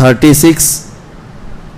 36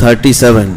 37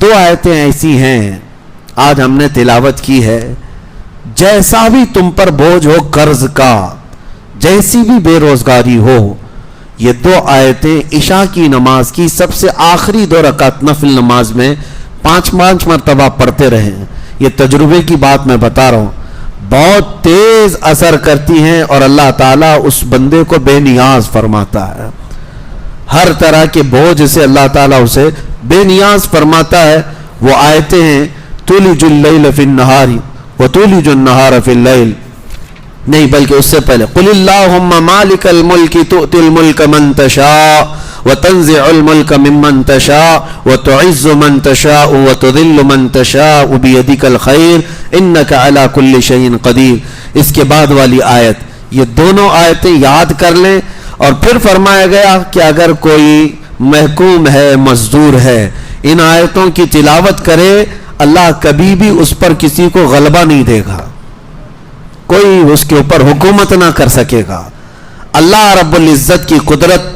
دو آیتیں ایسی ہیں آج ہم نے تلاوت کی ہے. جیسا بھی تم پر بوجھ ہو قرض کا، جیسی بھی بے روزگاری ہو، یہ دو آیتیں عشاء کی نماز کی سب سے آخری 2 رکعت نفل نماز میں 5 مرتبہ پڑھتے رہیں. یہ تجربے کی بات میں بتا رہا ہوں، بہت تیز اثر کرتی ہیں اور اللہ تعالیٰ اس بندے کو بے نیاز فرماتا ہے. ہر طرح کے بوجھ سے اللہ تعالیٰ اسے بے نیاز فرماتا ہے. وہ آیتیں ہیں تولج اللیل فی النہار وتولج النہار فی اللیل، نہیں بلکہ اس سے پہلے قل اللہم مالک الملک تؤتی الملک من تشاء وتنزع الملک ممن تشاء وتعز من تشاء وتذل من تشاء بیدک الخیر انک علی کل شیء قدیر. اس کے بعد والی آیت، یہ دونوں آیتیں یاد کر لیں. اور پھر فرمایا گیا کہ اگر کوئی محکوم ہے، مزدور ہے، ان آیتوں کی تلاوت کرے، اللہ کبھی بھی اس پر کسی کو غلبہ نہیں دے گا، کوئی اس کے اوپر حکومت نہ کر سکے گا. اللہ رب العزت کی قدرت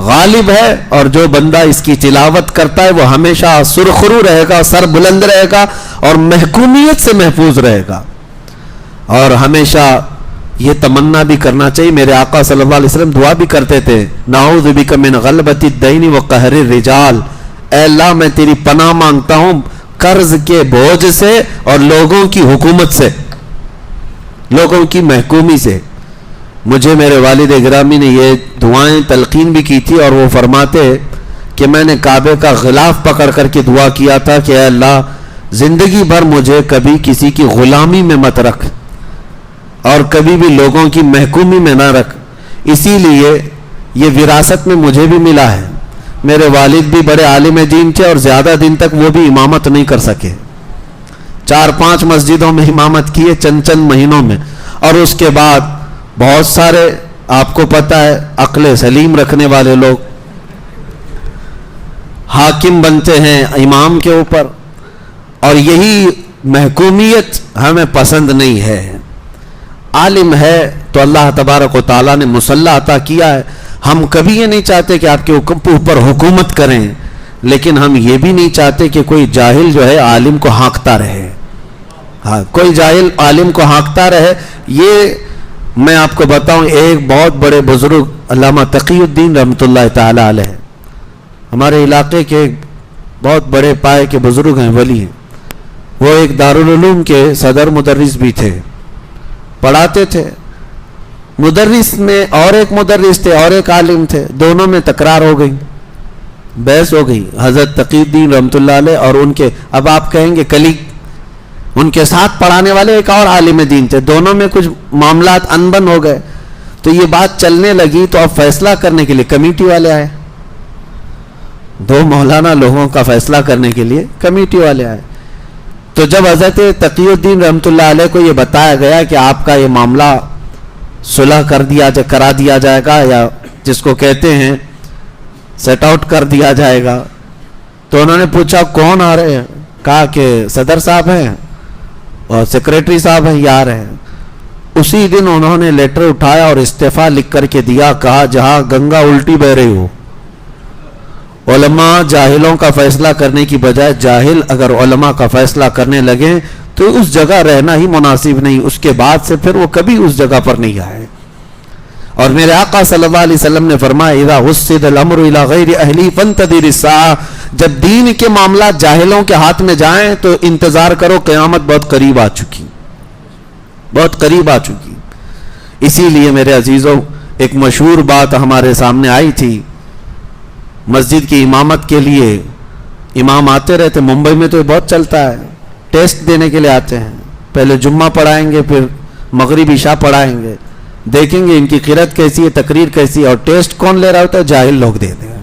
غالب ہے، اور جو بندہ اس کی تلاوت کرتا ہے وہ ہمیشہ سرخرو رہے گا، سر بلند رہے گا اور محکومیت سے محفوظ رہے گا. اور ہمیشہ یہ تمنا بھی کرنا چاہیے، میرے آقا صلی اللہ علیہ وسلم دعا بھی کرتے تھے، نعوذ بک من غلبۃ الدین وقہر الرجال، اے اللہ میں تیری پناہ مانگتا ہوں قرض کے بوجھ سے اور لوگوں کی حکومت سے، لوگوں کی محکومی سے. مجھے میرے والد گرامی نے یہ دعائیں تلقین بھی کی تھی، اور وہ فرماتے کہ میں نے کعبے کا غلاف پکڑ کر کے دعا کیا تھا کہ اے اللہ زندگی بھر مجھے کبھی کسی کی غلامی میں مت رکھ اور کبھی بھی لوگوں کی محکومی میں نہ رکھ. اسی لیے یہ وراثت میں مجھے بھی ملا ہے. میرے والد بھی بڑے عالم دین تھے اور زیادہ دن تک وہ بھی امامت نہیں کر سکے، 4-5 مسجدوں میں امامت کیے چند مہینوں میں، اور اس کے بعد بہت سارے آپ کو پتہ ہے عقل سلیم رکھنے والے لوگ حاکم بنتے ہیں امام کے اوپر، اور یہی محکومیت ہمیں پسند نہیں ہے. عالم ہے تو اللہ تبارک و تعالیٰ نے مصلح عطا کیا ہے. ہم کبھی یہ نہیں چاہتے کہ آپ کے اوپر حکومت کریں، لیکن ہم یہ بھی نہیں چاہتے کہ کوئی جاہل جو ہے عالم کو ہانکتا رہے. ہاں، کوئی جاہل عالم کو ہانکتا رہے. یہ میں آپ کو بتاؤں، ایک بہت بڑے بزرگ علامہ تقی الدین رحمۃ اللہ تعالی علیہ، ہمارے علاقے کے بہت بڑے پائے کے بزرگ ہیں، ولی ہیں. وہ ایک دارالعلوم کے صدر مدرس بھی تھے، پڑھاتے تھے. مدرس میں اور ایک مدرس تھے اور ایک عالم تھے، دونوں میں تکرار ہو گئی، بحث ہو گئی. حضرت تقی الدین رحمۃ اللہ علیہ اور ان کے، اب آپ کہیں گے کلیگ، ان کے ساتھ پڑھانے والے ایک اور عالم دین تھے، دونوں میں کچھ معاملات انبن ہو گئے. تو یہ بات چلنے لگی تو اب فیصلہ کرنے کے لیے کمیٹی والے آئے، 2 مولانا لوگوں کا فیصلہ کرنے کے لیے کمیٹی والے آئے. تو جب حضرت تقی الدین رحمۃ اللہ علیہ کو یہ بتایا گیا کہ آپ کا یہ معاملہ صلح کرا دیا جائے گا، یا جس کو کہتے ہیں سیٹ آؤٹ کر دیا جائے گا، تو انہوں نے پوچھا کون آ رہے ہیں؟ کہا کہ صدر صاحب ہیں اور سیکریٹری صاحب ہیں، یہ آ رہے ہیں. اسی دن انہوں نے لیٹر اٹھایا اور استعفیٰ لکھ کر کے دیا. کہا جہاں گنگا الٹی بہ رہی ہو، علماء جاہلوں کا فیصلہ کرنے کی بجائے جاہل اگر علماء کا فیصلہ کرنے لگیں تو اس جگہ رہنا ہی مناسب نہیں. اس کے بعد سے پھر وہ کبھی اس جگہ پر نہیں آئے. اور میرے آقا صلی اللہ علیہ وسلم نے فرمایا اذا وسد الامر الى غیر اہلی فانتظر الساعہ، جب دین کے معاملات جاہلوں کے ہاتھ میں جائیں تو انتظار کرو، قیامت بہت قریب آ چکی، بہت قریب آ چکی. اسی لیے میرے عزیزوں، ایک مشہور بات ہمارے سامنے آئی تھی. مسجد کی امامت کے لیے امام آتے رہتے، ممبئی میں تو یہ بہت چلتا ہے، ٹیسٹ دینے کے لیے آتے ہیں. پہلے جمعہ پڑھائیں گے، پھر مغرب عشاء پڑھائیں گے، دیکھیں گے ان کی قرات کیسی ہے، تقریر کیسی ہے، اور ٹیسٹ کون لے رہا ہوتا ہے؟ جاہل لوگ دے دیں.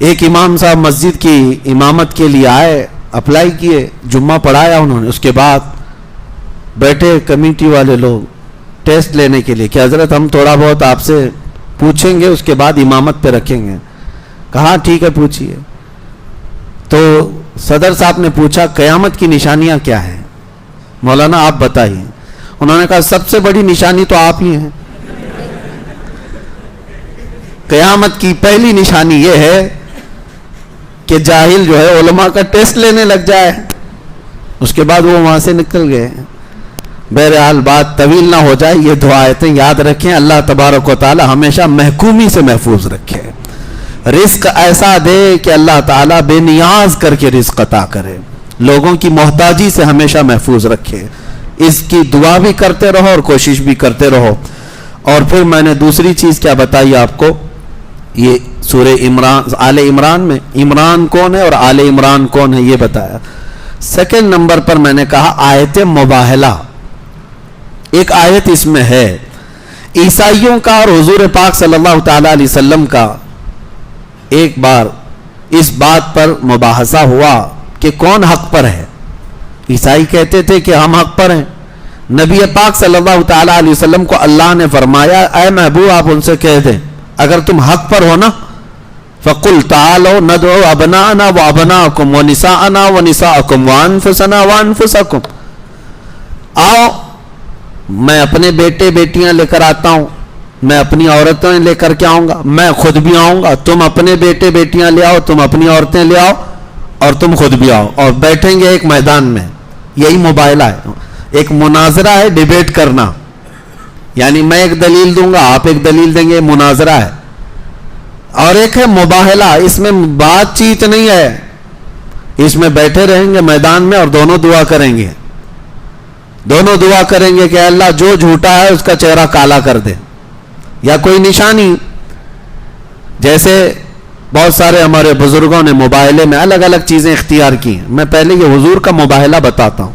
ایک امام صاحب مسجد کی امامت کے لیے آئے، اپلائی کیے، جمعہ پڑھایا انہوں نے. اس کے بعد بیٹھے کمیٹی والے لوگ ٹیسٹ لینے کے لیے کہ حضرت ہم تھوڑا بہت آپ سے پوچھیں گے، اس کے بعد امامت پہ رکھیں گے. کہا ٹھیک ہے پوچھیے. تو صدر صاحب نے پوچھا قیامت کی نشانیاں کیا ہیں مولانا، آپ بتائیے. انہوں نے کہا سب سے بڑی نشانی تو آپ ہی ہیں. قیامت کی پہلی نشانی یہ ہے کہ جاہل جو ہے علماء کا ٹیسٹ لینے لگ جائے. اس کے بعد وہ وہاں سے نکل گئے. بہرحال بات طویل نہ ہو جائے, یہ دو آیتیں یاد رکھیں. اللہ تبارک و تعالی ہمیشہ محکومی سے محفوظ رکھے, رزق ایسا دے کہ اللہ تعالیٰ بے نیاز کر کے رزق عطا کرے, لوگوں کی محتاجی سے ہمیشہ محفوظ رکھے. اس کی دعا بھی کرتے رہو اور کوشش بھی کرتے رہو. اور پھر میں نے دوسری چیز کیا بتائی آپ کو, یہ سورہ عمران, آل عمران میں عمران کون ہے اور آل عمران کون ہے یہ بتایا. سیکنڈ نمبر پر میں نے کہا آیت مباہلہ, ایک آیت اس میں ہے عیسائیوں کا اور حضور پاک صلی اللہ تعالی علیہ وسلم کا. ایک بار اس بات پر مباحثہ ہوا کہ کون حق پر ہے. عیسائی کہتے تھے کہ ہم حق پر ہیں. نبی پاک صلی اللہ تعالی علیہ وسلم کو اللہ نے فرمایا اے محبوب آپ ان سے کہہ دیں اگر تم حق پر ہو نا فَقُلْ تَعَالَوْا نَدْعُوا أَبْنَاءَنَا وَأَبْنَاءَكُمْ وَنِسَاءَنَا وَنِسَاءَكُمْ وَأَنفُسَنَا وَأَنفُسَكُمْ, آؤ میں اپنے بیٹے بیٹیاں لے کر آتا ہوں, میں اپنی عورتیں لے کر کے آؤں گا, میں خود بھی آؤں گا, تم اپنے بیٹے بیٹیاں لے آؤ, تم اپنی عورتیں لے آؤ اور تم خود بھی آؤ, اور بیٹھیں گے ایک میدان میں. یہی مباہلہ ہے, ایک مناظرہ ہے, ڈیبیٹ کرنا, یعنی میں ایک دلیل دوں گا آپ ایک دلیل دیں گے, مناظرہ ہے. اور ایک ہے مباہلہ, اس میں بات چیت نہیں ہے, اس میں بیٹھے رہیں گے میدان میں اور دونوں دعا کریں گے, دونوں دعا کریں گے کہ اللہ جو جھوٹا ہے اس کا چہرہ کالا کر دے, یا کوئی نشانی. جیسے بہت سارے ہمارے بزرگوں نے مباہلے میں الگ الگ چیزیں اختیار کی ہیں. میں پہلے یہ حضور کا مباہلہ بتاتا ہوں.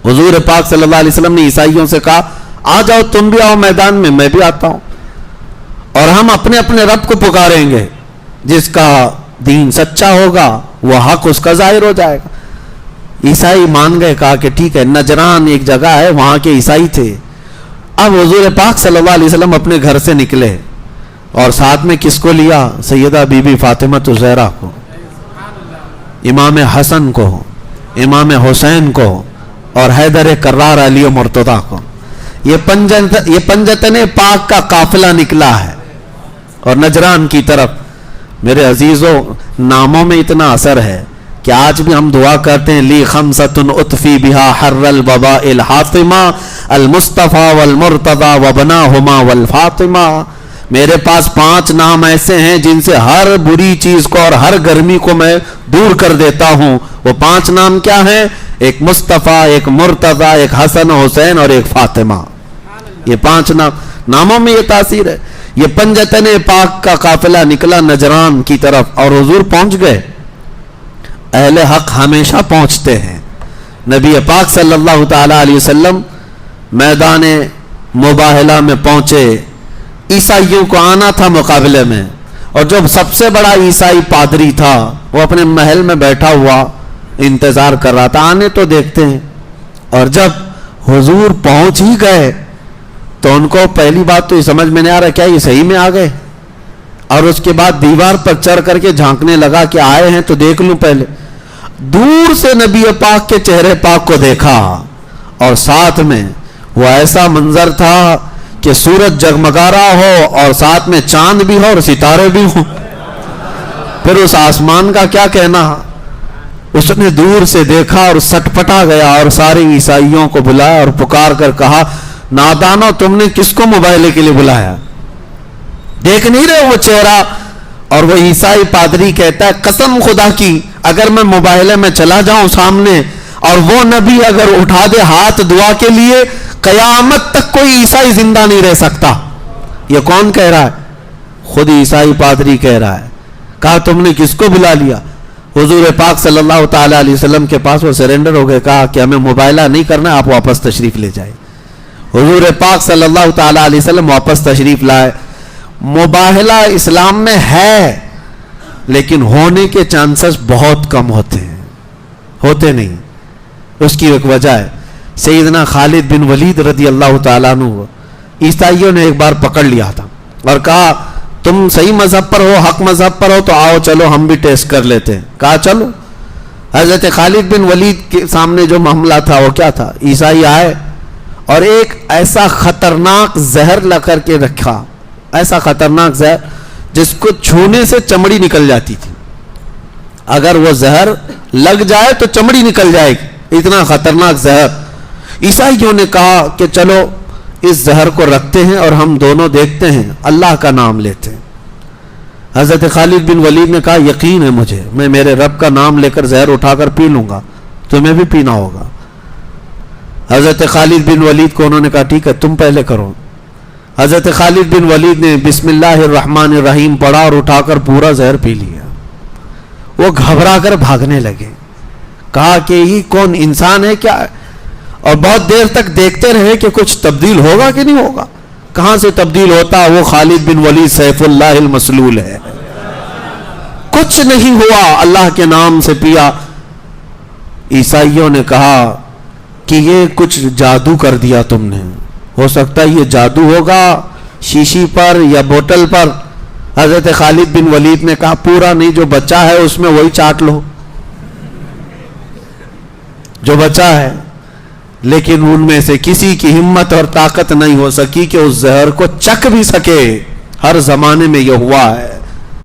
حضور پاک صلی اللہ علیہ وسلم نے عیسائیوں سے کہا آ جاؤ تم بھی آؤ میدان میں, میں بھی آتا ہوں, اور ہم اپنے اپنے رب کو پکاریں گے, جس کا دین سچا ہوگا وہ حق اس کا ظاہر ہو جائے گا. عیسائی مان گئے, کہا کہ ٹھیک ہے. نجران ایک جگہ ہے, وہاں کے عیسائی تھے. اب حضور پاک صلی اللہ علیہ وسلم اپنے گھر سے نکلے اور ساتھ میں کس کو لیا, سیدہ بی بی فاطمہ الزہرا کو, امام حسن کو, امام حسین کو, اور حیدر کرار علی و مرتضیٰ کو. یہ پنجتن پاک کا قافلہ نکلا ہے اور نجران کی طرف. میرے عزیزوں, ناموں میں اتنا اثر ہے کہ آج بھی ہم دعا کرتے ہیں لی خمسۃ اطفی بہا حر الوباء الحاطمہ المصطفیٰ والمرتضیٰ وبناہما والفاطمہ. میرے پاس 5 نام ایسے ہیں جن سے ہر بری چیز کو اور ہر گرمی کو میں دور کر دیتا ہوں. وہ 5 نام کیا ہیں؟ ایک مصطفیٰ, ایک مرتضیٰ, ایک حسن حسین اور ایک فاطمہ. یہ 5 ناموں میں یہ تاثیر ہے. یہ پنجتن پاک کا قافلہ نکلا نجران کی طرف اور حضور پہنچ گئے. اہل حق ہمیشہ پہنچتے ہیں. نبی پاک صلی اللہ تعالی علیہ وسلم میدان مباہلہ میں پہنچے. عیسائیوں کو آنا تھا مقابلے میں, اور جو سب سے بڑا عیسائی پادری تھا وہ اپنے محل میں بیٹھا ہوا انتظار کر رہا تھا, آنے تو دیکھتے ہیں. اور جب حضور پہنچ ہی گئے تو ان کو پہلی بات تو یہ سمجھ میں نہیں آ رہا کیا یہ صحیح میں آ گئے, اور اس کے بعد دیوار پر چڑھ کر کے جھانکنے لگا کہ آئے ہیں تو دیکھ لوں. پہلے دور سے نبی پاک کے چہرے پاک کو دیکھا, اور ساتھ میں وہ ایسا منظر تھا کہ سورج جگمگا رہا ہو اور ساتھ میں چاند بھی ہو اور ستارے بھی ہوں. پھر اس آسمان کا کیا کہنا. اس نے دور سے دیکھا اور سٹپٹا گیا اور سارے عیسائیوں کو بلایا اور پکار کر کہا نادانو تم نے کس کو مباہلے کے لیے بلایا, دیکھ نہیں رہے وہ چہرہ. اور وہ عیسائی پادری کہتا ہے قسم خدا کی اگر میں مباہلے میں چلا جاؤں سامنے اور وہ نبی اگر اٹھا دے ہاتھ دعا کے لیے, قیامت تک کوئی عیسائی زندہ نہیں رہ سکتا. یہ کون کہہ رہا ہے؟ خود عیسائی پادری کہہ رہا ہے. کہا تم نے کس کو بلا لیا؟ حضور پاک صلی اللہ تعالی علیہ وسلم کے پاس وہ سرنڈر ہو گئے. کہا کہ ہمیں مباہلہ نہیں کرنا, آپ واپس تشریف لے جائیں. حضور پاک صلی اللہ تعالی علیہ وسلم واپس تشریف لائے. مباہلہ اسلام میں ہے لیکن ہونے کے چانسز بہت کم ہوتے ہیں, ہوتے نہیں. اس کی ایک وجہ ہے. سیدنا خالد بن ولید رضی اللہ تعالیٰ عنہ عیسائیوں نے ایک بار پکڑ لیا تھا اور کہا تم صحیح مذہب پر ہو, حق مذہب پر ہو, تو آؤ چلو ہم بھی ٹیسٹ کر لیتے ہیں. کہا چلو. حضرت خالد بن ولید کے سامنے جو معاملہ تھا وہ کیا تھا, عیسائی آئے اور ایک ایسا خطرناک زہر لا کر کے رکھا, ایسا خطرناک زہر جس کو چھونے سے چمڑی نکل جاتی تھی. اگر وہ زہر لگ جائے تو چمڑی نکل جائے گی، اتنا خطرناک زہر۔ عیسائیوں نے کہا کہ چلو اس زہر کو رکھتے ہیں اور ہم دونوں دیکھتے ہیں، اللہ کا نام لیتے ہیں۔ حضرت خالد بن ولید نے کہا یقین ہے مجھے، میں میرے رب کا نام لے کر زہر اٹھا کر پی لوں گا، تمہیں بھی پینا ہوگا۔ حضرت خالد بن ولید کو انہوں نے کہا ٹھیک ہے تم پہلے کرو۔ حضرت خالد بن ولید نے بسم اللہ الرحمن الرحیم پڑھا اور اٹھا کر پورا زہر پی لیا۔ وہ گھبرا کر بھاگنے لگے، کہا کہ یہ کون انسان ہے کیا؟ اور بہت دیر تک دیکھتے رہے کہ کچھ تبدیل ہوگا کہ نہیں ہوگا۔ کہاں سے تبدیل ہوتا؟ وہ خالد بن ولید سیف اللہ المسلول ہے، کچھ نہیں ہوا، اللہ کے نام سے پیا۔ عیسائیوں نے کہا کہ یہ کچھ جادو کر دیا تم نے، ہو سکتا ہے یہ جادو ہوگا شیشی پر یا بوتل پر۔ حضرت خالد بن ولید نے کہا پورا نہیں، جو بچا ہے اس میں وہی چاٹ لو جو بچا ہے۔ لیکن ان میں سے کسی کی ہمت اور طاقت نہیں ہو سکی کہ اس زہر کو چکھ بھی سکے۔ ہر زمانے میں یہ ہوا ہے۔